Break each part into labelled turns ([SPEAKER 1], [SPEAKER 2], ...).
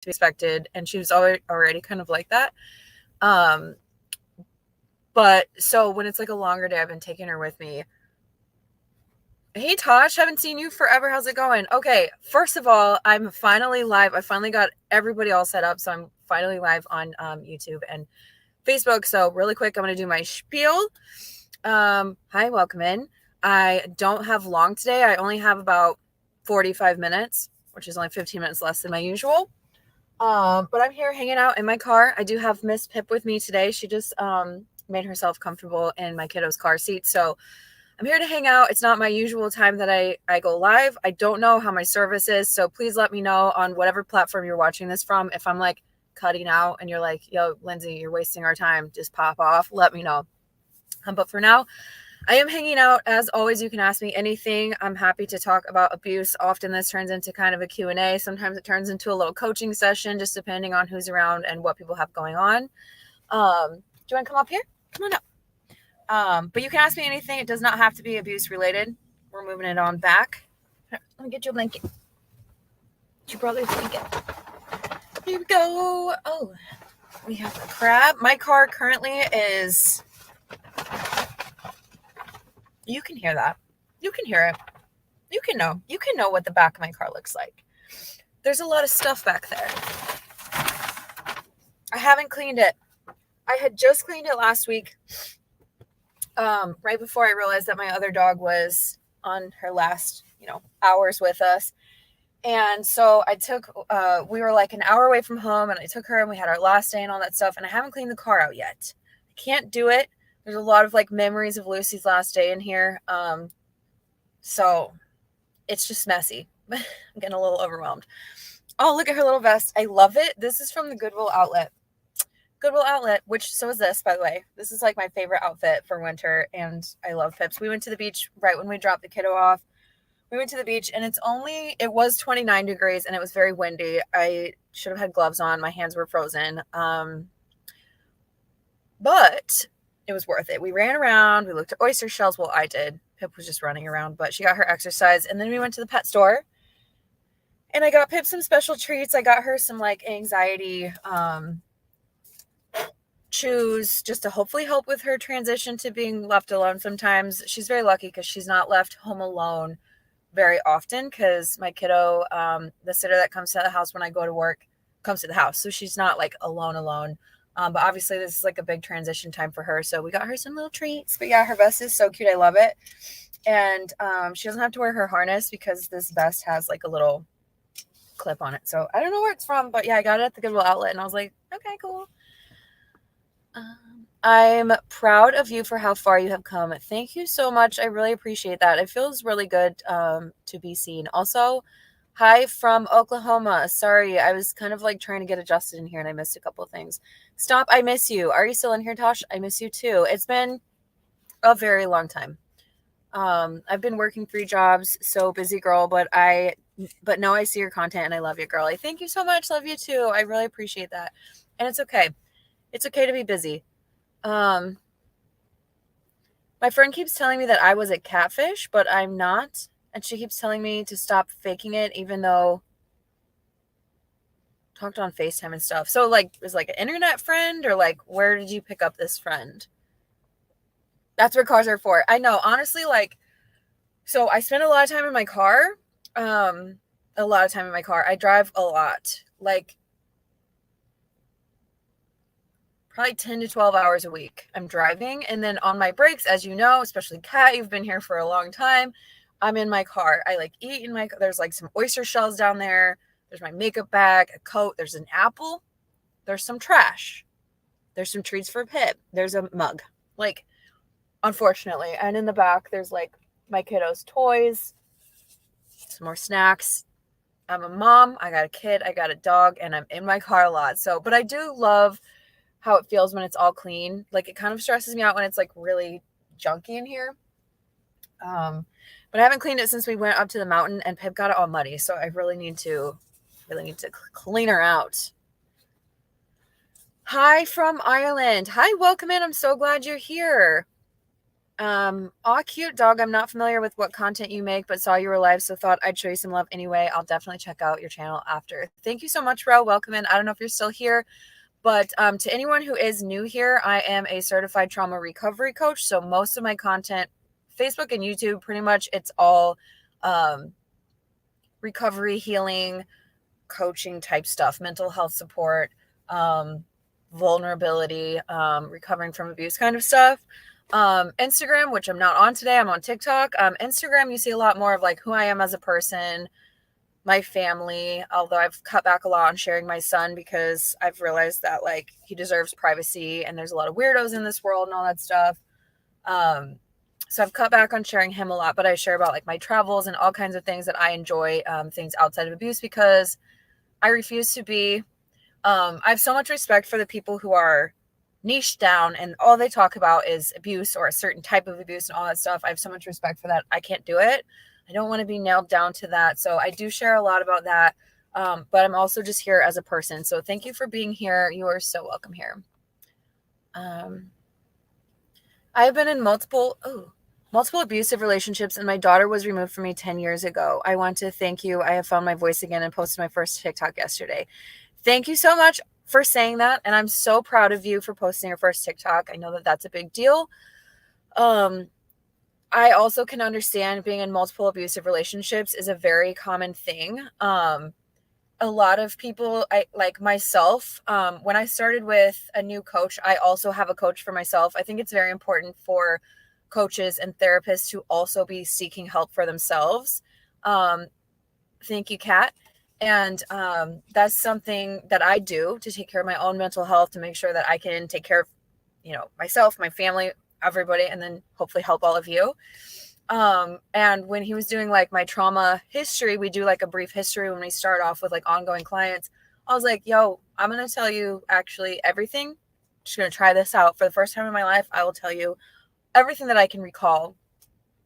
[SPEAKER 1] be expected, and she was already kind of like that. But so when it's like a longer day, I've been taking her with me. Hey Tosh, haven't seen you forever. How's it going? Okay, first of all, I'm finally live. I finally got everybody all set up, so I'm finally live on YouTube and Facebook. So really quick, I'm going to do my spiel. Hi, welcome in. I don't have long today. I only have about 45 minutes, which is only 15 minutes less than my usual. But I'm here hanging out in my car. I do have Miss Pip with me today. She just made herself comfortable in my kiddo's car seat. So I'm here to hang out. It's not my usual time that I go live. I don't know how my service is. So please let me know on whatever platform you're watching this from. If I'm like cutting out and you're like, yo, Lindsay, you're wasting our time, just pop off. Let me know. But for now, I am hanging out. As always, you can ask me anything. I'm happy to talk about abuse. Often this turns into kind of a Q&A. Sometimes it turns into a little coaching session, just depending on who's around and what people have going on. Do you want to come up here? Come on up. But you can ask me anything. It does not have to be abuse related. We're moving it on back. Let me get you a blanket. It's your brother's blanket. Here we go. Oh, we have a crab. My car currently is... You can hear that. You can hear it. You can know. You can know what the back of my car looks like. There's a lot of stuff back there. I haven't cleaned it. I had just cleaned it last week, right before I realized that my other dog was on her last, hours with us. And so I took, we were like an hour away from home, and I took her and we had our last day and all that stuff. And I haven't cleaned the car out yet. I can't do it. There's a lot of like memories of Lucy's last day in here. So it's just messy. I'm getting a little overwhelmed. Oh, look at her little vest. I love it. This is from the Goodwill Outlet. Goodwill Outlet, which so is this, by the way. This is like my favorite outfit for winter, and I love Pips. We went to the beach right when we dropped the kiddo off. We went to the beach, and it was 29 degrees, and it was very windy. I should have had gloves on. My hands were frozen. But it was worth it. We ran around. We looked at oyster shells. Well, I did. Pip was just running around, but she got her exercise. And then we went to the pet store, and I got Pip some special treats. I got her some like anxiety chews, just to hopefully help with her transition to being left alone sometimes. She's very lucky because she's not left home alone very often, because my kiddo, the sitter that comes to the house when I go to work, comes to the house. So she's not like alone. But obviously this is like a big transition time for her. So we got her some little treats. But yeah, her vest is so cute. I love it. And she doesn't have to wear her harness because this vest has like a little clip on it. So I don't know where it's from, but yeah, I got it at the Goodwill Outlet, and I was like, okay, cool. I'm proud of you for how far you have come. Thank you so much. I really appreciate that. It feels really good to be seen. Also, hi from Oklahoma. Sorry, I was kind of like trying to get adjusted in here and I missed a couple of things. Stop, I miss you. Are you still in here, Tosh? I miss you too. It's been a very long time. I've been working 3 jobs, so busy girl, but now I see your content and I love you, girlie. Thank you so much. Love you too. I really appreciate that. And it's okay. It's okay to be busy. My friend keeps telling me that I was a catfish, but I'm not. And she keeps telling me to stop faking it, even though talked on FaceTime and stuff. So like, was like an internet friend, or like, where did you pick up this friend? That's what cars are for. I know, honestly, like, so I spend a lot of time in my car. I drive a lot, like probably 10 to 12 hours a week I'm driving. And then on my breaks, as you know, especially Kat, you've been here for a long time, I'm in my car. I like eat in my car. There's like some oyster shells down there. There's my makeup bag, a coat. There's an apple. There's some trash. There's some treats for Pip. There's a mug. Like, unfortunately. And in the back, there's like my kiddo's toys, some more snacks. I'm a mom. I got a kid. I got a dog, and I'm in my car a lot. So, but I do love how it feels when it's all clean. Like, it kind of stresses me out when it's like really junky in here. But I haven't cleaned it since we went up to the mountain, and Pip got it all muddy. So I really need to clean her out. Hi from Ireland. Hi, welcome in. I'm so glad you're here. Aw, cute dog. I'm not familiar with what content you make, but saw you were live, so thought I'd show you some love anyway. I'll definitely check out your channel after. Thank you so much, Ro. Welcome in. I don't know if you're still here, but to anyone who is new here, I am a certified trauma recovery coach. So most of my content, Facebook and YouTube, pretty much it's all recovery, healing, coaching type stuff, mental health support, vulnerability, recovering from abuse kind of stuff. Instagram, which I'm not on today, I'm on TikTok. Instagram, you see a lot more of like who I am as a person, my family, although I've cut back a lot on sharing my son because I've realized that like he deserves privacy and there's a lot of weirdos in this world and all that stuff. So I've cut back on sharing him a lot, but I share about like my travels and all kinds of things that I enjoy, things outside of abuse, because I refuse to be, I have so much respect for the people who are niche down and all they talk about is abuse or a certain type of abuse and all that stuff. I have so much respect for that. I can't do it. I don't want to be nailed down to that. So I do share a lot about that. But I'm also just here as a person. So thank you for being here. You are so welcome here. I've been in multiple abusive relationships, and my daughter was removed from me 10 years ago. I want to thank you. I have found my voice again and posted my first TikTok yesterday. Thank you so much for saying that. And I'm so proud of you for posting your first TikTok. I know that that's a big deal. I also can understand being in multiple abusive relationships is a very common thing. A lot of people, I like myself, when I started with a new coach, I also have a coach for myself. I think it's very important for coaches and therapists to also be seeking help for themselves. Thank you, Kat. And that's something that I do to take care of my own mental health, to make sure that I can take care of, myself, my family, everybody, and then hopefully help all of you. And when he was doing like my trauma history, we do like a brief history when we start off with like ongoing clients. I was like, yo, I'm going to tell you actually everything. Just going to try this out for the first time in my life. I will tell you everything that I can recall.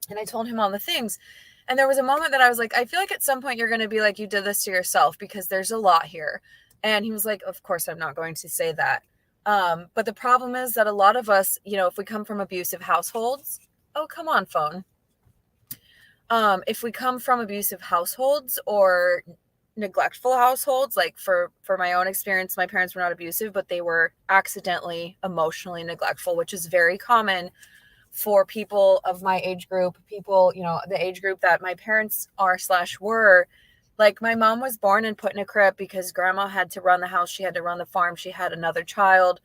[SPEAKER 1] And I told him all the things. And there was a moment that I was like, I feel like at some point you're going to be like, you did this to yourself, because there's a lot here. And he was like, of course, I'm not going to say that. But the problem is that a lot of us, if we come from abusive households, oh, come on, phone. If we come from abusive households or neglectful households, like for my own experience, my parents were not abusive, but they were accidentally emotionally neglectful, which is very common for people of my age group, people, the age group that my parents are/were. Like my mom was born and put in a crib because grandma had to run the house. She had to run the farm. She had another child.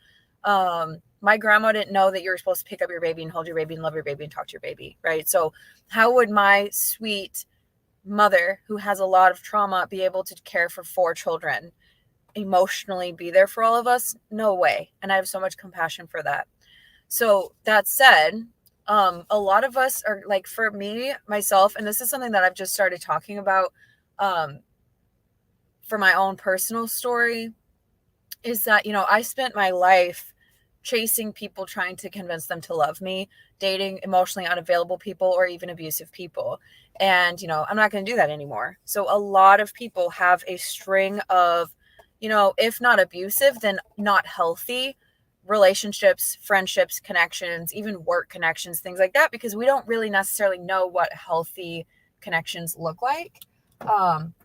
[SPEAKER 1] My grandma didn't know that you were supposed to pick up your baby and hold your baby and love your baby and talk to your baby, right? So how would my sweet mother, who has a lot of trauma, be able to care for 4 children, emotionally be there for all of us? No way. And I have so much compassion for that. So that said, a lot of us are like, for me, myself, and this is something that I've just started talking about for my own personal story, is that, I spent my life chasing people, trying to convince them to love me, dating emotionally unavailable people or even abusive people. And, I'm not going to do that anymore. So a lot of people have a string of, if not abusive, then not healthy relationships, friendships, connections, even work connections, things like that, because we don't really necessarily know what healthy connections look like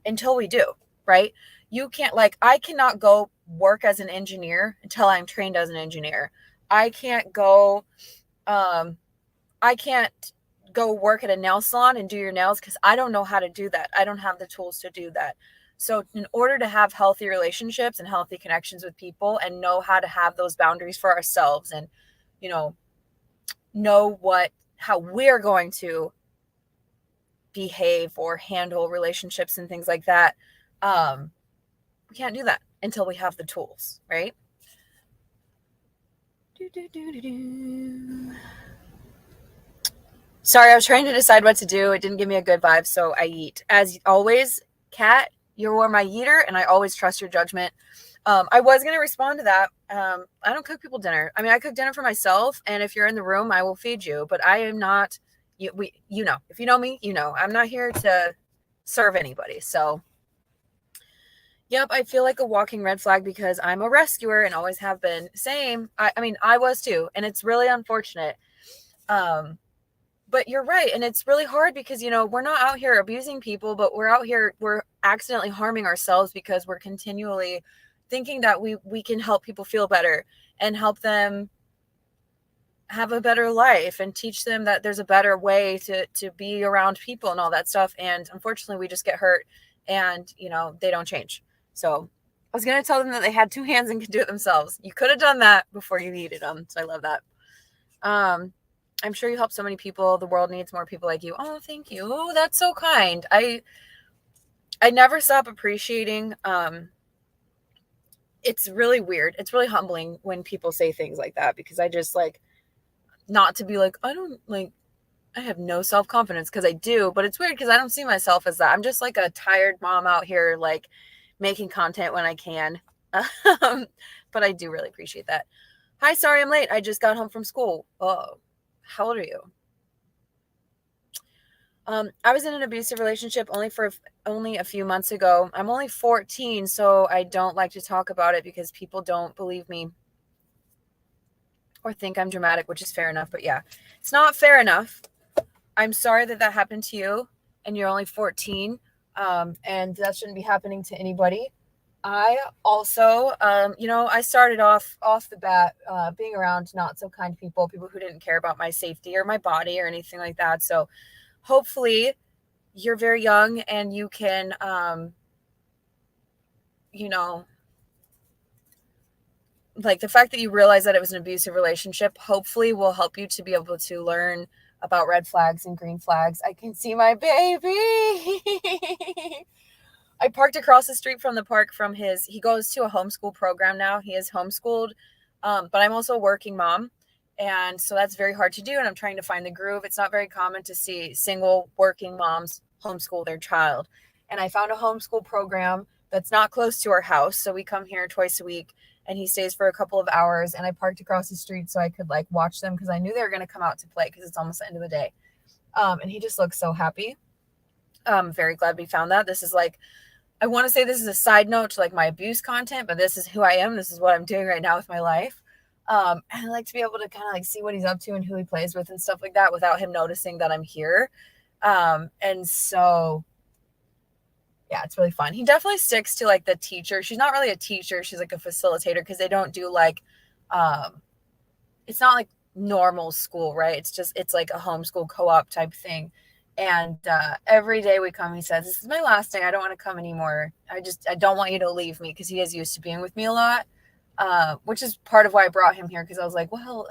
[SPEAKER 1] until we do, right? You can't, like, I cannot go work as an engineer until I'm trained as an engineer. I can't go work at a nail salon and do your nails because I don't know how to do that. I don't have the tools to do that. So in order to have healthy relationships and healthy connections with people and know how to have those boundaries for ourselves and, know how we're going to behave or handle relationships and things like that, we can't do that until we have the tools, right? Sorry, I was trying to decide what to do. It didn't give me a good vibe, so I yeet. As always, Kat, you're my yeeter, and I always trust your judgment. I was going to respond to that. I don't cook people dinner. I mean, I cook dinner for myself, and if you're in the room, I will feed you, but I am not, if you know me, I'm not here to serve anybody. So yep, I feel like a walking red flag because I'm a rescuer and always have been. Same. I mean, I was too, and it's really unfortunate. but you're right. And it's really hard because, we're not out here abusing people, but we're accidentally harming ourselves because we're continually thinking that we can help people feel better and help them have a better life and teach them that there's a better way to be around people and all that stuff. And unfortunately, we just get hurt and, they don't change. So I was going to tell them that they had 2 hands and could do it themselves. You could have done that before you needed them. So I love that. I'm sure you help so many people. The world needs more people like you. Oh, thank you. Oh, that's so kind. I never stop appreciating. It's really weird. It's really humbling when people say things like that, because I just not to be like, I have no self-confidence, because I do, but it's weird because I don't see myself as that. I'm just like a tired mom out here, making content when I can. But I do really appreciate that. Hi, sorry I'm late. I just got home from school. Oh, how old are you? I was in an abusive relationship only a few months ago. I'm only 14, so I don't like to talk about it because people don't believe me or think I'm dramatic, which is fair enough. But yeah, it's not fair enough. I'm sorry that happened to you and you're only 14. And that shouldn't be happening to anybody. I also, I started off the bat being around not so kind people who didn't care about my safety or my body or anything like that. So hopefully you're very young and you can, the fact that you realize that it was an abusive relationship, hopefully will help you to be able to learn about red flags and green flags. I can see my baby. I parked across the street from the park he goes to a homeschool program now. He is homeschooled, but I'm also a working mom. And so that's very hard to do. And I'm trying to find the groove. It's not very common to see single working moms homeschool their child. And I found a homeschool program that's not close to our house. So we come here twice a week and he stays for a couple of hours. And I parked across the street so I could watch them, because I knew they were going to come out to play because it's almost the end of the day. And he just looks so happy. I'm very glad we found that. This is I want to say this is a side note to my abuse content, but this is who I am. This is what I'm doing right now with my life. And I like to be able to kind of see what he's up to and who he plays with and stuff like that without him noticing that I'm here. And so, yeah, it's really fun. He definitely sticks to the teacher. She's not really a teacher. She's a facilitator, because they don't do it's not normal school, right? It's like a homeschool co-op type thing. And every day we come, he says, this is my last day. I don't want to come anymore. I don't want you to leave me, because he is used to being with me a lot, which is part of why I brought him here, because I was like, well,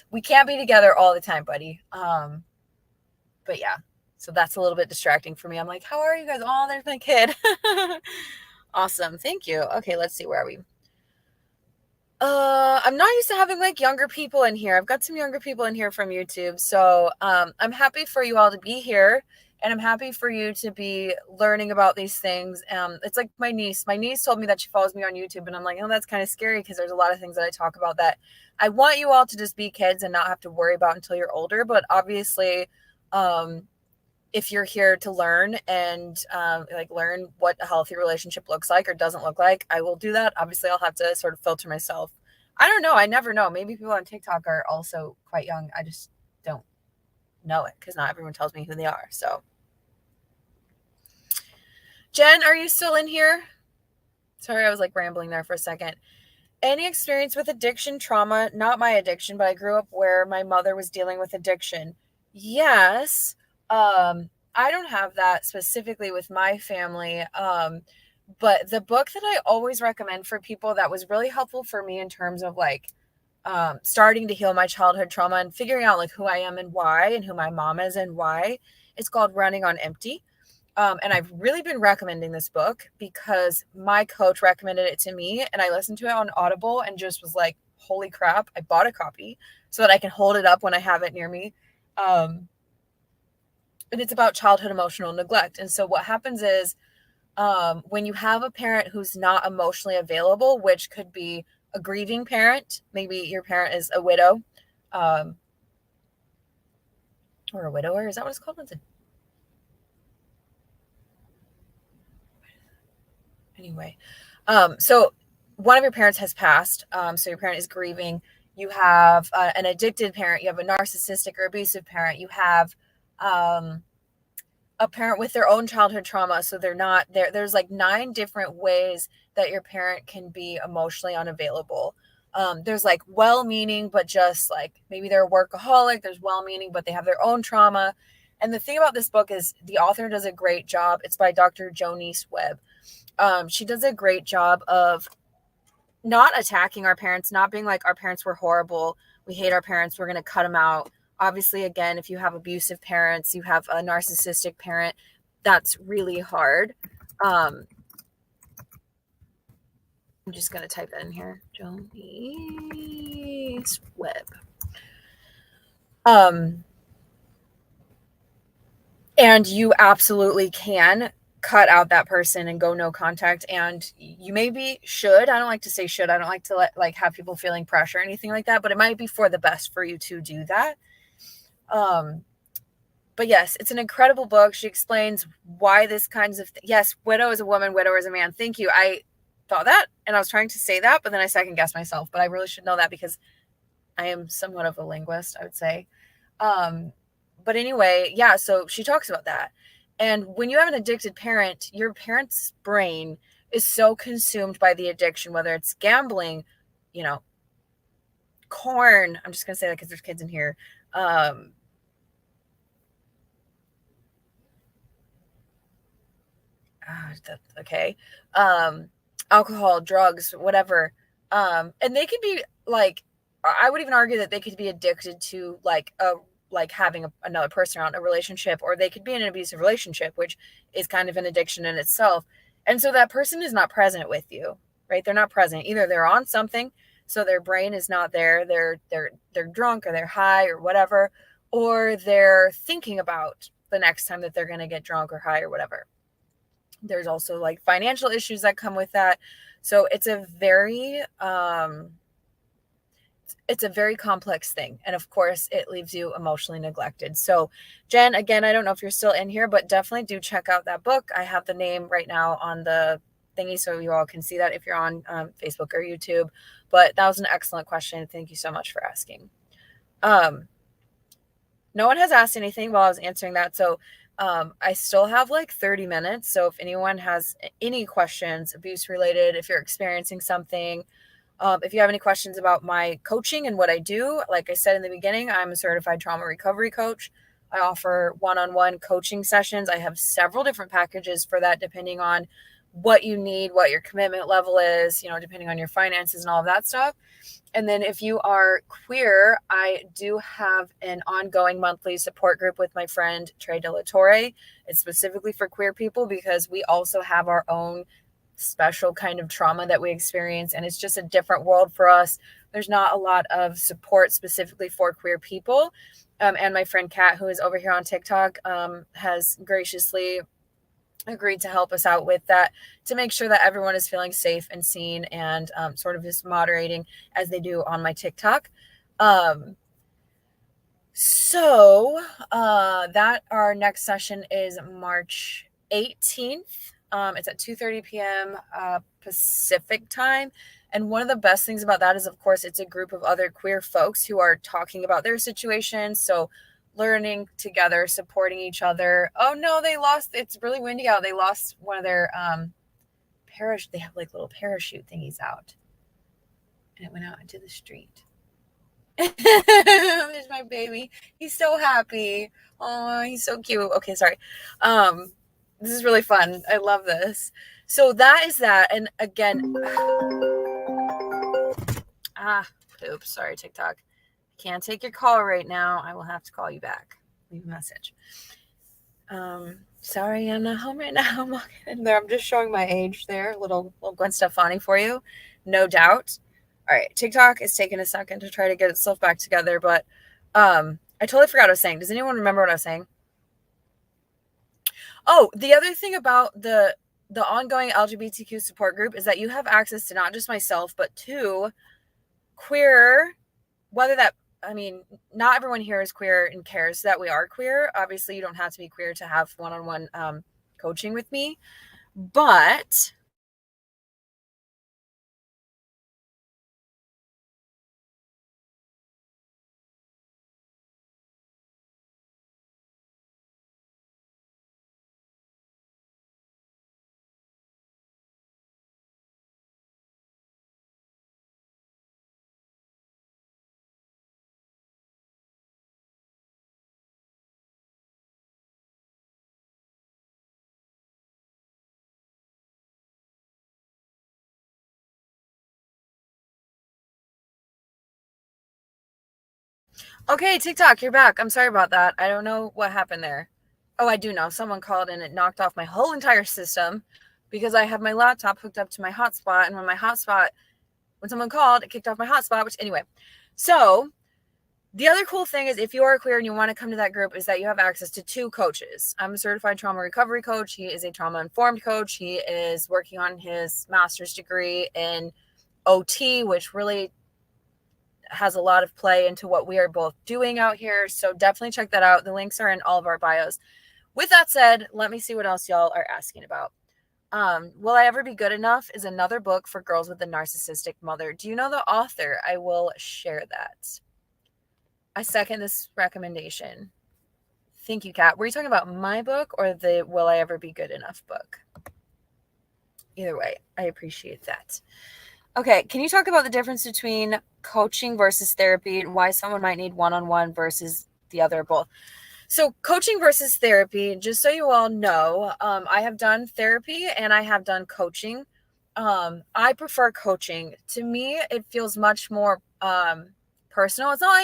[SPEAKER 1] we can't be together all the time, buddy. But yeah, so that's a little bit distracting for me. I'm like, how are you guys? Oh, there's my kid. Awesome. Thank you. Okay, let's see. Where are we? I'm not used to having younger people in here. I've got some younger people in here from YouTube. So I'm happy for you all to be here, and I'm happy for you to be learning about these things. It's like my niece. My niece told me that she follows me on YouTube, and I'm like, oh, that's kind of scary, because there's a lot of things that I talk about that I want you all to just be kids and not have to worry about until you're older. But obviously, if you're here to learn and learn what a healthy relationship looks like or doesn't look like, I will do that. Obviously, I'll have to sort of filter myself. I don't know. I never know. Maybe people on TikTok are also quite young. I just don't know it, because not everyone tells me who they are. So, Jen, are you still in here? Sorry, I was rambling there for a second. Any experience with addiction, trauma? Not my addiction, but I grew up where my mother was dealing with addiction. Yes. I don't have that specifically with my family. But the book that I always recommend for people that was really helpful for me in terms of starting to heal my childhood trauma and figuring out who I am and why, and who my mom is and why, it's called Running on Empty. And I've really been recommending this book because my coach recommended it to me, and I listened to it on Audible and just was like, holy crap, I bought a copy so that I can hold it up when I have it near me. And it's about childhood emotional neglect. And so what happens is when you have a parent who's not emotionally available, which could be a grieving parent, maybe your parent is a widow, or a widower, is that what it's called? Anyway, so one of your parents has passed, so your parent is grieving, you have an addicted parent, you have a narcissistic or abusive parent, you have a parent with their own childhood trauma, so they're not there. There's like 9 different ways that your parent can be emotionally unavailable. There's like well-meaning, but just like maybe they're a workaholic. There's well-meaning, but they have their own trauma. And the thing about this book is the author does a great job. It's by Dr. Jonice Webb. She does a great job of not attacking our parents, not being like our parents were horrible, we hate our parents, we're going to cut them out. Obviously, again, if you have abusive parents, you have a narcissistic parent, that's really hard. I'm just going to type that in here. Jonice Webb. And you absolutely can cut out that person and go no contact. And you maybe should, I don't like to say should, I don't like to have people feeling pressure or anything like that, but it might be for the best for you to do that. But yes, it's an incredible book. She explains why this kinds of yes, widow is a woman, widow is a man. Thank you. I thought that and I was trying to say that, but then I second guessed myself, but I really should know that because I am somewhat of a linguist, I would say. But anyway, yeah, so she talks about that. And when you have an addicted parent, your parent's brain is so consumed by the addiction, whether it's gambling, corn. I'm just going to say that because there's kids in here. Okay. Alcohol, drugs, whatever. And they could be like, I would even argue that they could be addicted to having another person around, a relationship, or they could be in an abusive relationship, which is kind of an addiction in itself. And so that person is not present with you, right? They're not present. Either they're on something, so their brain is not there. They're drunk or they're high or whatever, or they're thinking about the next time that they're going to get drunk or high or whatever. There's also like financial issues that come with that. So it's a very complex thing. And of course, it leaves you emotionally neglected. So, Jen, again, I don't know if you're still in here, but definitely do check out that book. I have the name right now on the thingy so you all can see that if you're on Facebook or YouTube. But that was an excellent question. Thank you so much for asking. No one has asked anything while I was answering that. So I still have like 30 minutes. So if anyone has any questions, abuse related, if you're experiencing something, if you have any questions about my coaching and what I do, like I said in the beginning, I'm a certified trauma recovery coach. I offer one-on-one coaching sessions. I have several different packages for that, depending on what you need, what your commitment level is, depending on your finances and all of that stuff. And then if you are queer, I do have an ongoing monthly support group with my friend Trey De La Torre. It's specifically for queer people because we also have our own special kind of trauma that we experience, and it's just a different world for us. There's not a lot of support specifically for queer people. And my friend Kat, who is over here on TikTok, has graciously agreed to help us out with that to make sure that everyone is feeling safe and seen, and sort of just moderating as they do on my TikTok. So that our next session is March 18th. It's at 2:30 p.m. Pacific time. And one of the best things about that is, of course, it's a group of other queer folks who are talking about their situation. So learning together, supporting each other. Oh no, they lost. It's really windy out. They lost one of their they have like little parachute thingies out. And it went out into the street. There's my baby. He's so happy. Oh, he's so cute. Okay, sorry. This is really fun. I love this. So that is that. And again, oops, sorry, TikTok. Can't take your call right now. I will have to call you back. Leave a message. Sorry, I'm not home right now. I'm walking in there. I'm just showing my age there. Little Gwen Stefani for you. No doubt. All right. TikTok is taking a second to try to get itself back together, but I totally forgot what I was saying. Does anyone remember what I was saying? Oh, the other thing about the ongoing LGBTQ support group is that you have access to not just myself, but to queer, not everyone here is queer and cares that we are queer. Obviously, you don't have to be queer to have one-on-one coaching with me, but Okay, TikTok, you're back. I'm sorry about that. I don't know what happened there. Oh, I do know. Someone called and it knocked off my whole entire system because I have my laptop hooked up to my hotspot. And when someone called, it kicked off my hotspot, which anyway. So the other cool thing is if you are queer and you want to come to that group is that you have access to 2 coaches. I'm a certified trauma recovery coach. He is a trauma-informed coach. He is working on his master's degree in OT, which really has a lot of play into what we are both doing out here. So definitely check that out. The links are in all of our bios. With that said, let me see what else y'all are asking about. Will I Ever Be Good Enough is another book for girls with a narcissistic mother. Do you know the author? I will share that. I second this recommendation. Thank you, Kat. Were you talking about my book or the Will I Ever Be Good Enough book? Either way, I appreciate that. Okay, can you talk about the difference between coaching versus therapy and why someone might need one-on-one versus the other both? So coaching versus therapy, just so you all know, I have done therapy and I have done coaching. I prefer coaching. To me, it feels much more personal. It's not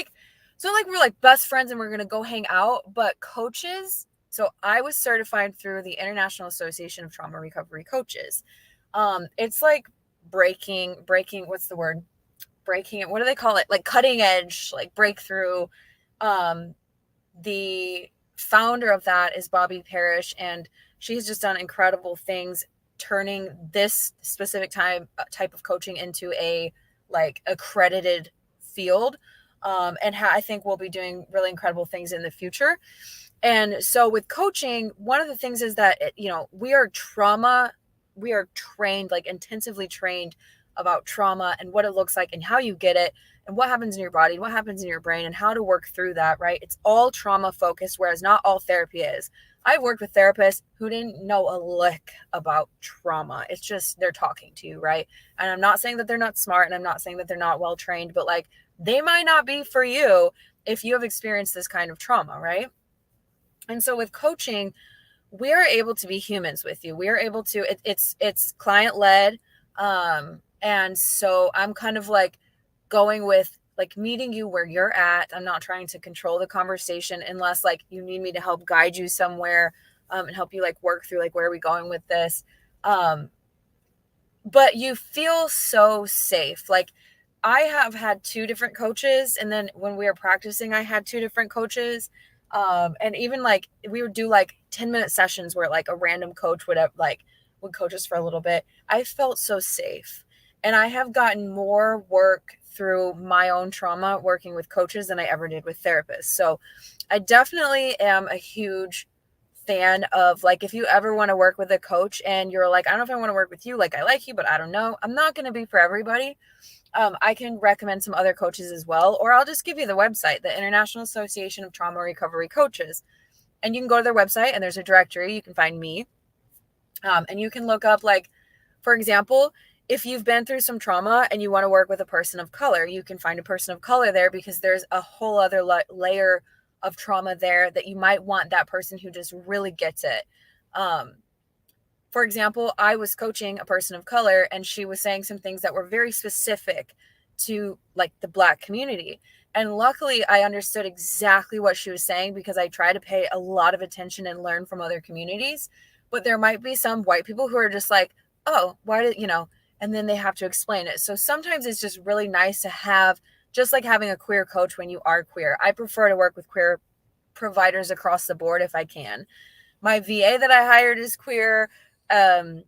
[SPEAKER 1] like we're like best friends and we're gonna go hang out, but coaches. So I was certified through the International Association of Trauma Recovery Coaches. It's like breaking, what's the word? Breaking it. What do they call it? Like cutting edge, like breakthrough. Um, the founder of that is Bobby Parrish, and she's just done incredible things turning this specific type of coaching into a like accredited field. I think we'll be doing really incredible things in the future. And so with coaching, one of the things is that we are trained, like intensively trained about trauma and what it looks like and how you get it and what happens in your body and what happens in your brain and how to work through that, right? It's all trauma focused, whereas not all therapy is. I've worked with therapists who didn't know a lick about trauma. It's just they're talking to you, right? And I'm not saying that they're not smart and I'm not saying that they're not well trained, but like they might not be for you if you have experienced this kind of trauma, right? And so with coaching, we are able to be humans with you. We are able to, it's client led. And so I'm kind of like going with like meeting you where you're at. I'm not trying to control the conversation unless like you need me to help guide you somewhere, and help you like work through like, where are we going with this? But you feel so safe. Like I have had 2 different coaches. And then when we were practicing, I had 2 different coaches. And even like we would do like 10-minute sessions where like a random coach would coach us for a little bit. I felt so safe. And I have gotten more work through my own trauma working with coaches than I ever did with therapists. So I definitely am a huge fan of like, if you ever want to work with a coach and you're like, I don't know if I want to work with you, like I like you, but I don't know. I'm not going to be for everybody. I can recommend some other coaches as well, or I'll just give you the website, the International Association of Trauma Recovery Coaches. And you can go to their website and there's a directory. You can find me. And you can look up, like, for example, if you've been through some trauma and you want to work with a person of color, you can find a person of color there because there's a whole other layer of trauma there that you might want that person who just really gets it. For example, I was coaching a person of color and she was saying some things that were very specific to like the Black community. And luckily I understood exactly what she was saying because I try to pay a lot of attention and learn from other communities. But there might be some white people who are just like, oh, why did, and then they have to explain it. So sometimes it's just really nice to have, just like having a queer coach when you are queer. I prefer to work with queer providers across the board if I can. My VA that I hired is queer. I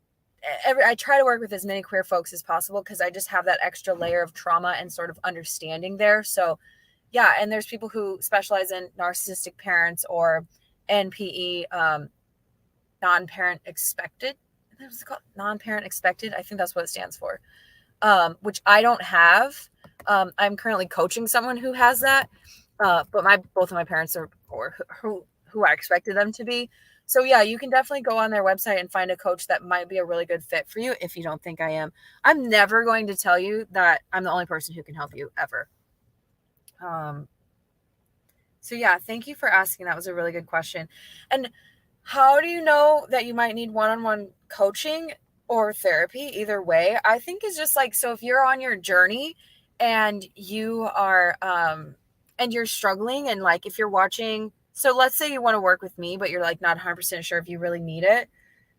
[SPEAKER 1] try to work with as many queer folks as possible because I just have that extra layer of trauma and sort of understanding there. So yeah, and there's people who specialize in narcissistic parents or NPE, non-parent expected. What's it called? Non-parent expected. I think that's what it stands for. Which I don't have. I'm currently coaching someone who has that. But both of my parents are, or who I expected them to be. So yeah, you can definitely go on their website and find a coach that might be a really good fit for you if you don't think I am. I'm never going to tell you that I'm the only person who can help you ever. So yeah, thank you for asking. That was a really good question. And how do you know that you might need one-on-one coaching or therapy? Either way, I think is just like, so if you're on your journey and you are and you're struggling, and like if you're watching, so let's say you want to work with me, but you're like not 100% sure if you really need it.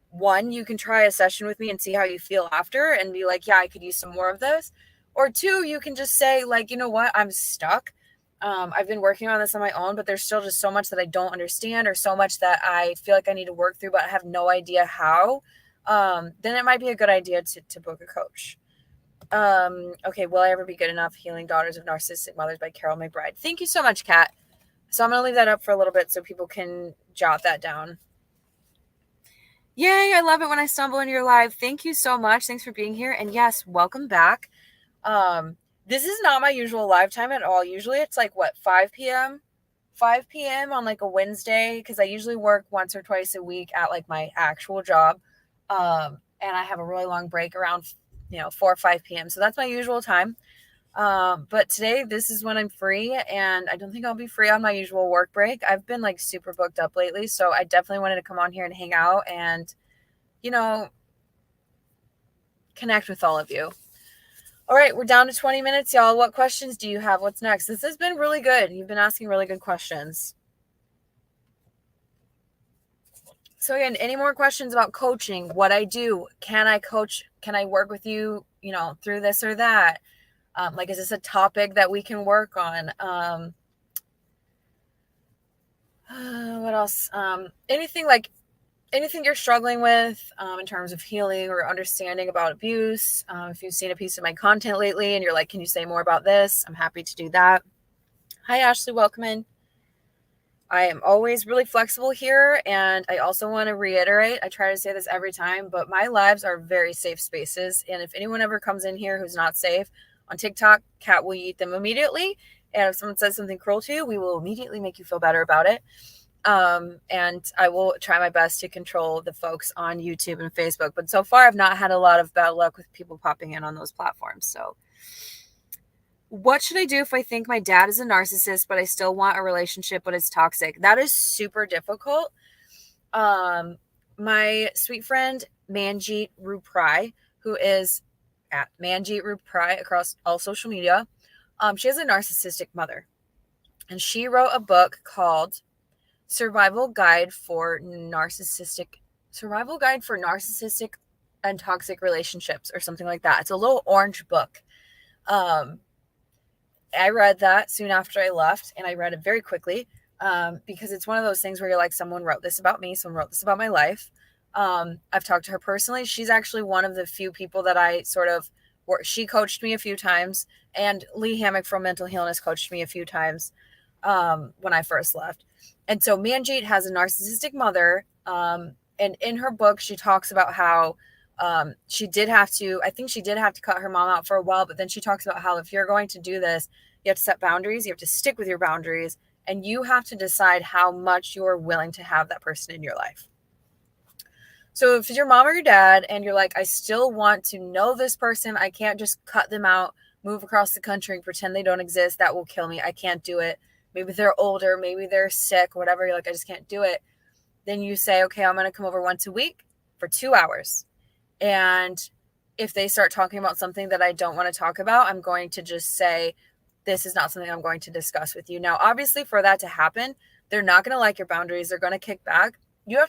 [SPEAKER 1] One, you can try a session with me and see how you feel after and be like, yeah, I could use some more of this. Or two, you can just say, like, you know what, I'm stuck. I've been working on this on my own, but there's still just so much that I don't understand, or so much that I feel like I need to work through, but I have no idea how. Then it might be a good idea to book a coach. Okay, Will I Ever Be Good Enough? Healing Daughters of Narcissistic Mothers by Carol McBride. Thank you so much, Kat. So I'm going to leave that up for a little bit so people can jot that down. Yay, I love it when I stumble into your live. Thank you so much. Thanks for being here. And yes, welcome back. This is not my usual live time at all. Usually it's like, what, 5 p.m.? 5 p.m. on like a Wednesday, because I usually work once or twice a week at like my actual job. And I have a really long break around, 4 or 5 p.m. So that's my usual time. But today, this is when I'm free, and I don't think I'll be free on my usual work break. I've been like super booked up lately, so I definitely wanted to come on here and hang out and, connect with all of you. All right, we're down to 20 minutes, y'all. What questions do you have? What's next? This has been really good. You've been asking really good questions. So again, any more questions about coaching, what I do? Can I coach? Can I work with you, through this or that? Is this a topic that we can work on? What else? Anything you're struggling with in terms of healing or understanding about abuse. If you've seen a piece of my content lately and you're like, can you say more about this? I'm happy to do that. Hi, Ashley. Welcome in. I am always really flexible here. And I also want to reiterate, I try to say this every time, but my lives are very safe spaces. And if anyone ever comes in here who's not safe on TikTok, Kat will eat them immediately. And if someone says something cruel to you, we will immediately make you feel better about it. And I will try my best to control the folks on YouTube and Facebook. But so far, I've not had a lot of bad luck with people popping in on those platforms. So what should I do if I think my dad is a narcissist, but I still want a relationship, but it's toxic? That is super difficult. My sweet friend, Manjeet Ruprai, who is at Manjeet Ruprai across all social media, she has a narcissistic mother. And she wrote a book called Survival Guide for Narcissistic and Toxic Relationships, or something like that. It's a little orange book. I read that soon after I left, and I read it very quickly because it's one of those things where you're like, someone wrote this about me, someone wrote this about my life. I've talked to her personally. She's actually one of the few people that I she coached me a few times, and Lee Hammock from Mental Healness coached me a few times when I first left. And so Manjeet has a narcissistic mother. And in her book, she talks about how she did have to cut her mom out for a while. But then she talks about how if you're going to do this, you have to set boundaries. You have to stick with your boundaries. And you have to decide how much you're willing to have that person in your life. So if it's your mom or your dad and you're like, I still want to know this person, I can't just cut them out, move across the country and pretend they don't exist. That will kill me. I can't do it. Maybe they're older, maybe they're sick, whatever. You're like, I just can't do it. Then you say, okay, I'm going to come over once a week for 2 hours. And if they start talking about something that I don't want to talk about, I'm going to just say, this is not something I'm going to discuss with you. Now, obviously, for that to happen, they're not going to like your boundaries. They're going to kick back. You have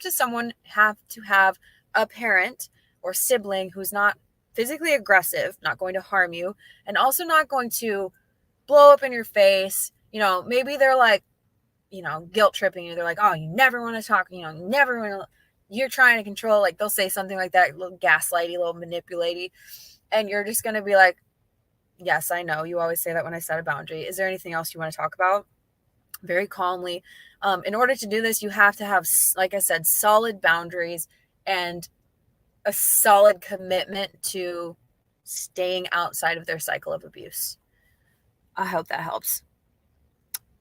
[SPEAKER 1] to have a parent or sibling who's not physically aggressive, not going to harm you, and also not going to blow up in your face. Maybe they're like, guilt tripping you. They're like, oh, you never want to talk, never want to, you're trying to control, like they'll say something like that, a little gaslighty, a little manipulative. And you're just going to be like, yes, I know. You always say that when I set a boundary. Is there anything else you want to talk about? Very calmly. In order to do this, you have to have, like I said, solid boundaries and a solid commitment to staying outside of their cycle of abuse. I hope that helps.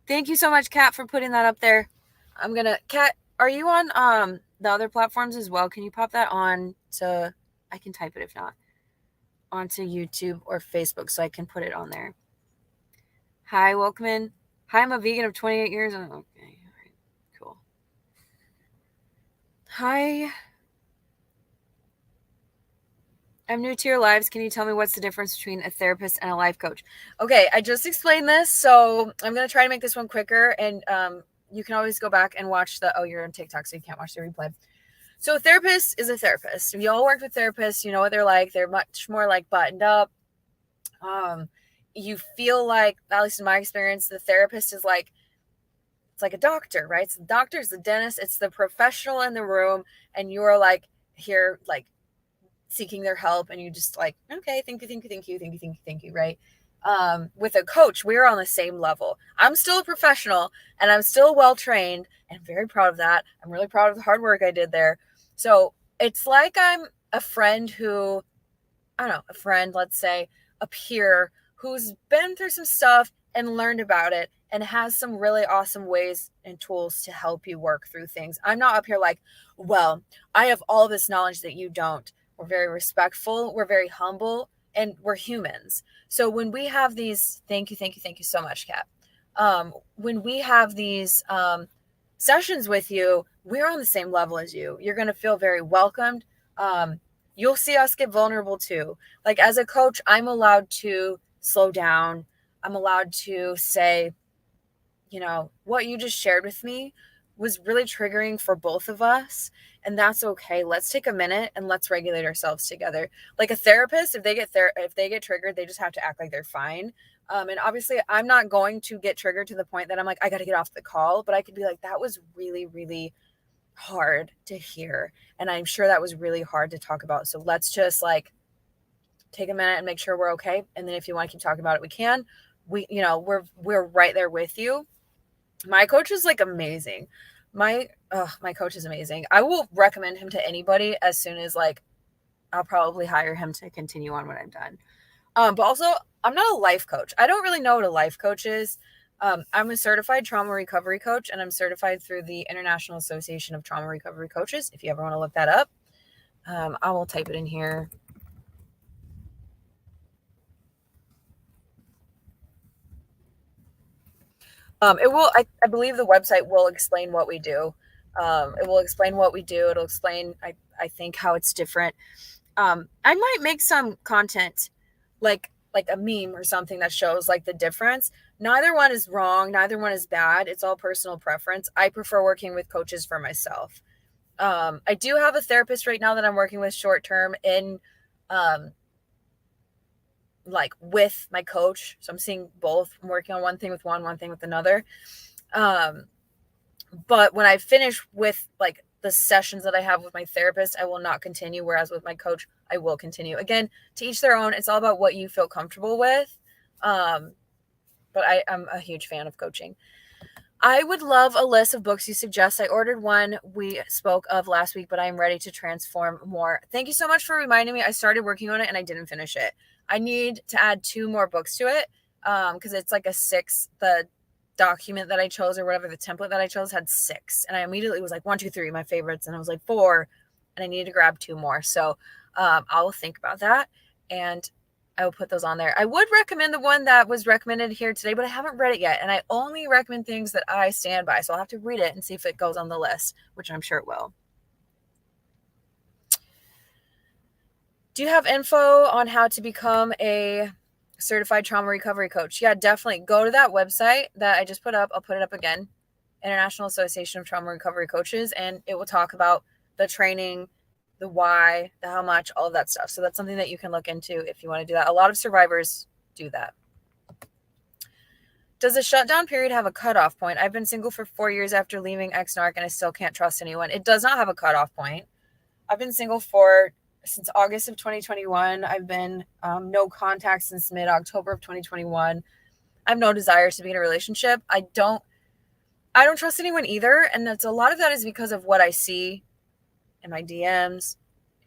[SPEAKER 1] Thank you so much, Kat, for putting that up there. Kat, are you on the other platforms as well? Can you pop that on to, I can type it if not, onto YouTube or Facebook so I can put it on there. Hi, welcome in. Hi, I'm a vegan of 28 years. Okay, all right, cool. Hi. I'm new to your lives. Can you tell me what's the difference between a therapist and a life coach? Okay, I just explained this, so I'm going to try to make this one quicker, and you can always go back and watch you're on TikTok, so you can't watch the replay. So a therapist is a therapist. You all worked with therapists, you know what they're like. They're much more like buttoned up. You feel like, at least in my experience, the therapist is like, it's like a doctor, right? It's the doctor, it's the dentist, it's the professional in the room, and you're like here, like seeking their help, and you just like, okay, thank you, right? With a coach, we're on the same level. I'm still a professional and I'm still well trained and very proud of that. I'm really proud of the hard work I did there. So it's like I'm a friend who, I don't know, a friend, let's say, a peer who's been through some stuff and learned about it and has some really awesome ways and tools to help you work through things. I'm not up here like, well, I have all this knowledge that you don't. We're very respectful, we're very humble, and we're humans. So when we have these, thank you so much, Kat. When we have these sessions with you, we're on the same level as you. You're going to feel very welcomed. You'll see us get vulnerable too. Like as a coach, I'm allowed to slow down. I'm allowed to say, what you just shared with me was really triggering for both of us. And that's okay. Let's take a minute and let's regulate ourselves together. Like a therapist, if they get triggered, they just have to act like they're fine. And obviously I'm not going to get triggered to the point that I'm like, I got to get off the call, but I could be like, that was really, really hard to hear. And I'm sure that was really hard to talk about. So let's just like take a minute and make sure we're okay. And then if you want to keep talking about it, we can. We're right there with you. My coach is like amazing. My coach is amazing. I will recommend him to anybody as soon as like I'll probably hire him to continue on when I'm done. But also I'm not a life coach. I don't really know what a life coach is. I'm a certified trauma recovery coach, and I'm certified through the International Association of Trauma Recovery Coaches. If you ever want to look that up, I will type it in here. It will, I believe the website will explain what we do. It will explain what we do. It'll explain, I think, how it's different. I might make some content like a meme or something that shows like the difference. Neither one is wrong. Neither one is bad. It's all personal preference. I prefer working with coaches for myself. I do have a therapist right now that I'm working with short term in, like with my coach. So I'm seeing both. I'm working on one thing with one thing with another. But when I finish with like the sessions that I have with my therapist, I will not continue. Whereas with my coach, I will continue. Again, to each their own. It's all about what you feel comfortable with. But I'm a huge fan of coaching. I would love a list of books you suggest. I ordered one we spoke of last week, but I'm ready to transform more. Thank you so much for reminding me. I started working on it and I didn't finish it. I need to add 2 more books to it because it's like a 6. The document that I chose or whatever, the template that I chose had 6. And I immediately was like 1, 2, 3, my favorites. And I was like 4 and I needed to grab 2 more. So I will think about that and I will put those on there. I would recommend the one that was recommended here today, but I haven't read it yet. And I only recommend things that I stand by. So I'll have to read it and see if it goes on the list, which I'm sure it will. Do you have info on how to become a certified trauma recovery coach? Yeah, definitely. Go to that website that I just put up. I'll put it up again. International Association of Trauma Recovery Coaches. And it will talk about the training, the why, the how much, all of that stuff. So that's something that you can look into if you want to do that. A lot of survivors do that. Does a shutdown period have a cutoff point? I've been single for 4 years after leaving ex-narc and I still can't trust anyone. It does not have a cutoff point. I've been single since August of 2021. I've been no contact since mid-October of 2021. I have no desire to be in a relationship. I don't trust anyone either. And that's a lot of that is because of what I see in my DMs,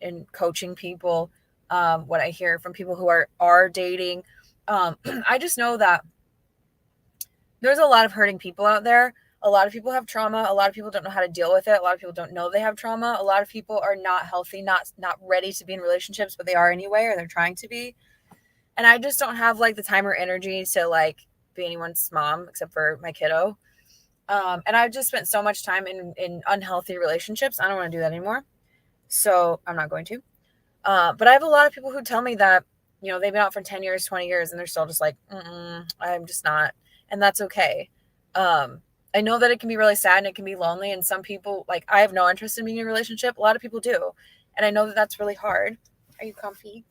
[SPEAKER 1] in coaching people, what I hear from people who are dating. I just know that there's a lot of hurting people out there. A lot of people have trauma. A lot of people don't know how to deal with it. A lot of people don't know they have trauma. A lot of people are not healthy, not ready to be in relationships, but they are anyway, or they're trying to be. And I just don't have like the time or energy to like be anyone's mom except for my kiddo. And I've just spent so much time in unhealthy relationships. I don't want to do that anymore. So I'm not going to. But I have a lot of people who tell me that, they've been out for 10 years, 20 years, and they're still just like, I'm just not. And that's okay. I know that it can be really sad and it can be lonely. And some people, like, I have no interest in being in a relationship. A lot of people do. And I know that that's really hard. Are you comfy?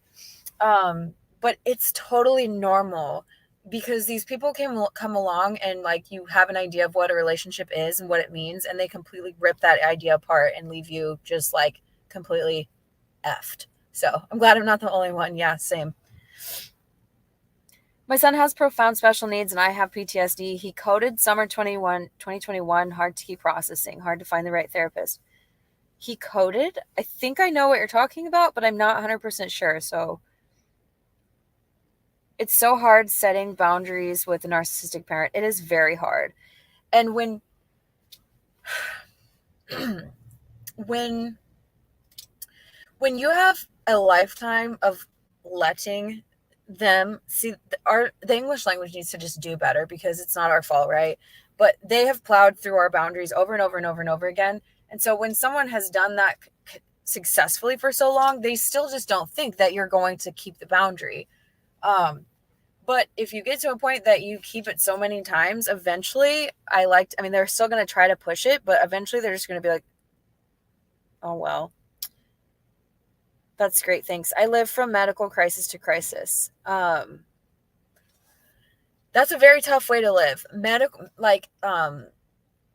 [SPEAKER 1] But it's totally normal because these people can come along and like you have an idea of what a relationship is and what it means, and they completely rip that idea apart and leave you just like completely effed. So I'm glad I'm not the only one. Yeah, same. My son has profound special needs and I have PTSD. He coded summer 2021, hard to keep processing, hard to find the right therapist. He coded? I think I know what you're talking about, but I'm not 100% sure. So it's so hard setting boundaries with a narcissistic parent. It is very hard. And when you have a lifetime of letting them see the English language needs to just do better because it's not our fault, right? But they have plowed through our boundaries over and over and over and over again. And so when someone has done that successfully for so long, they still just don't think that you're going to keep the boundary. But if you get to a point that you keep it so many times, eventually they're still going to try to push it, but eventually they're just going to be like, oh, well, that's great. Thanks. I live from medical crisis to crisis. That's a very tough way to live.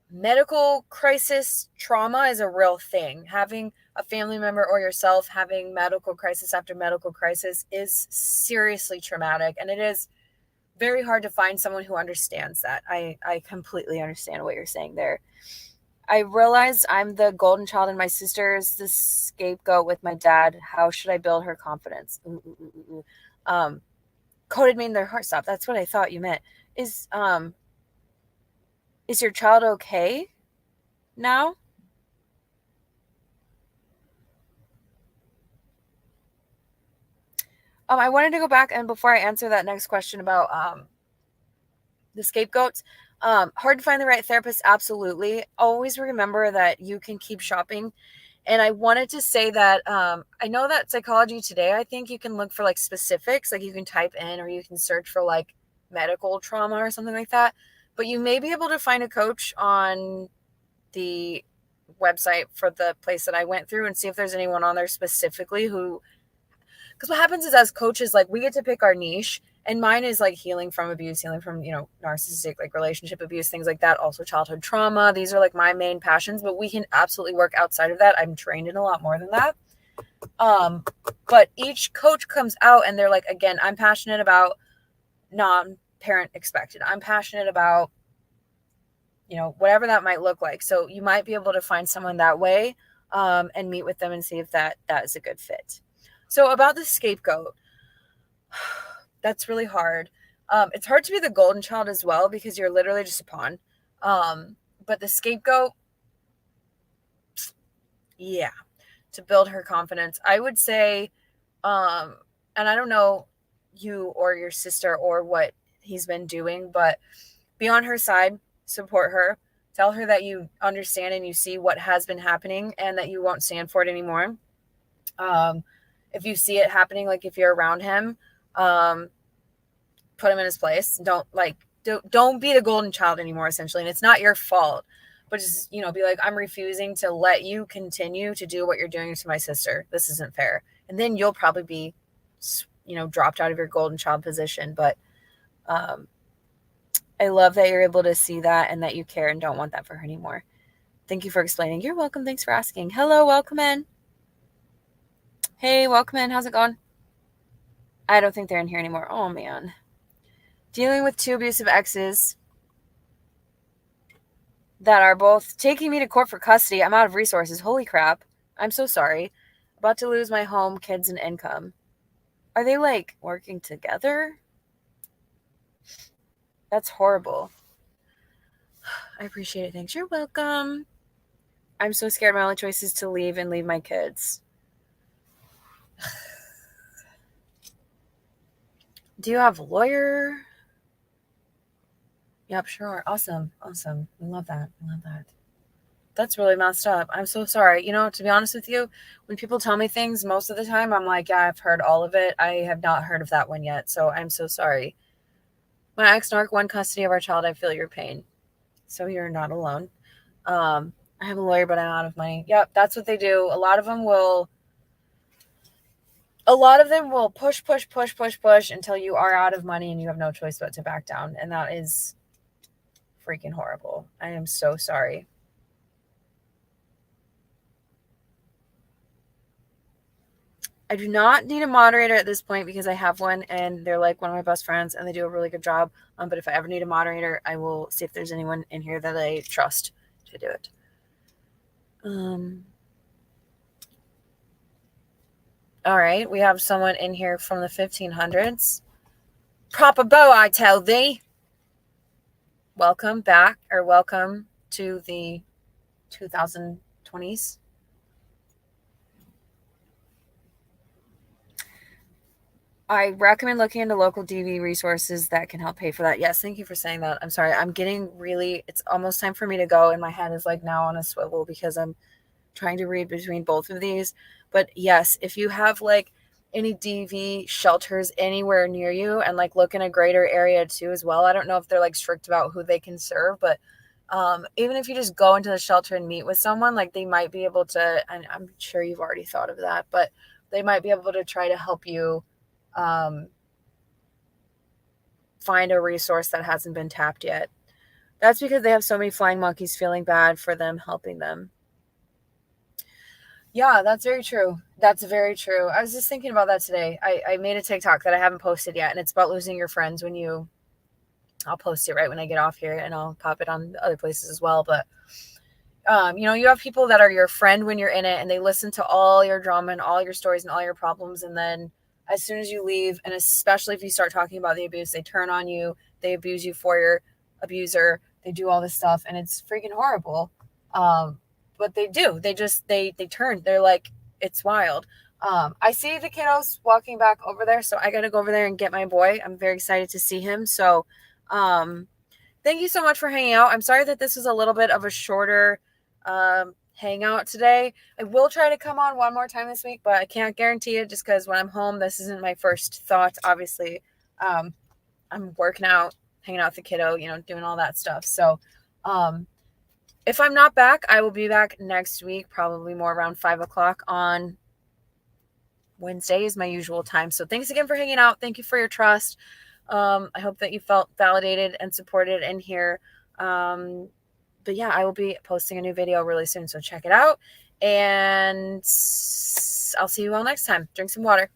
[SPEAKER 1] Medical crisis trauma is a real thing. Having a family member or yourself having medical crisis after medical crisis is seriously traumatic. And it is very hard to find someone who understands that. I completely understand what you're saying there. I realized I'm the golden child and my sister is the scapegoat with my dad. How should I build her confidence? Coded made their heart stop. That's what I thought you meant. Is your child okay now? I wanted to go back and before I answer that next question about the scapegoats, hard to find the right therapist. Absolutely. Always remember that you can keep shopping. And I wanted to say that I know that Psychology Today, I think you can look for like specifics, like you can type in or you can search for like medical trauma or something like that. But you may be able to find a coach on the website for the place that I went through and see if there's anyone on there specifically who, because what happens is as coaches, like we get to pick our niche, and mine is like healing from abuse, healing from, narcissistic, like relationship abuse, things like that. Also childhood trauma. These are like my main passions, but we can absolutely work outside of that. I'm trained in a lot more than that. But each coach comes out and they're like, again, I'm passionate about non-parent expected. I'm passionate about, whatever that might look like. So you might be able to find someone that way and meet with them and see if that is a good fit. So about the scapegoat, that's really hard. It's hard to be the golden child as well because you're literally just a pawn. But the scapegoat, yeah, to build her confidence, I would say, and I don't know you or your sister or what he's been doing, but be on her side, support her, tell her that you understand and you see what has been happening and that you won't stand for it anymore. If you see it happening, like if you're around him, put him in his place. Don't be the golden child anymore, essentially. And it's not your fault, but just, be like, I'm refusing to let you continue to do what you're doing to my sister. This isn't fair. And then you'll probably be, dropped out of your golden child position. But I love that you're able to see that and that you care and don't want that for her anymore. Thank you for explaining. You're welcome. Thanks for asking. Hello, welcome in. Hey, welcome in. How's it going? I don't think they're in here anymore. Oh, man. Dealing with 2 abusive exes that are both taking me to court for custody. I'm out of resources. Holy crap. I'm so sorry. About to lose my home, kids, and income. Are they, like, working together? That's horrible. I appreciate it. Thanks. You're welcome. I'm so scared my only choice is to leave and leave my kids. Do you have a lawyer? Yep, sure. Awesome. We love that. That's really messed up. I'm so sorry. You know, to be honest with you, when people tell me things, most of the time I'm like, yeah, I've heard all of it. I have not heard of that one yet. So I'm so sorry. My ex-narc won custody of our child. I feel your pain. So you're not alone. I have a lawyer, but I'm out of money. Yep, that's what they do. A lot of them will push, push, push, push, push until you are out of money and you have no choice but to back down. And that is freaking horrible. I am so sorry. I do not need a moderator at this point because I have one and they're like one of my best friends and they do a really good job. But if I ever need a moderator, I will see if there's anyone in here that I trust to do it. All right, we have someone in here from the 1500s. Proper bow, I tell thee. Welcome back, or welcome to the 2020s. I recommend looking into local DV resources that can help pay for that. Yes, thank you for saying that. I'm sorry. I'm getting it's almost time for me to go, and my head is like now on a swivel because I'm trying to read between both of these. But yes, if you have like any DV shelters anywhere near you and like look in a greater area too as well. I don't know if they're like strict about who they can serve, but even if you just go into the shelter and meet with someone, like they might be able to, and I'm sure you've already thought of that, but they might be able to try to help you find a resource that hasn't been tapped yet. That's because they have so many flying monkeys feeling bad for them helping them. Yeah, that's very true. That's very true. I was just thinking about that today. I made a TikTok that I haven't posted yet, and it's about losing your friends I'll post it right when I get off here, and I'll pop it on other places as well. But, you have people that are your friend when you're in it, and they listen to all your drama and all your stories and all your problems. And then as soon as you leave, and especially if you start talking about the abuse, they turn on you, they abuse you for your abuser, they do all this stuff, and it's freaking horrible. But they do. They turn. They're like, it's wild. I see the kiddos walking back over there, so I got to go over there and get my boy. I'm very excited to see him. So, thank you so much for hanging out. I'm sorry that this was a little bit of a shorter hangout today. I will try to come on one more time this week, but I can't guarantee it just because when I'm home, this isn't my first thought. Obviously, I'm working out, hanging out with the kiddo, doing all that stuff. So, if I'm not back, I will be back next week, probably more around 5 o'clock on Wednesday is my usual time. So thanks again for hanging out. Thank you for your trust. I hope that you felt validated and supported in here. But yeah, I will be posting a new video really soon. So check it out. And I'll see you all next time. Drink some water.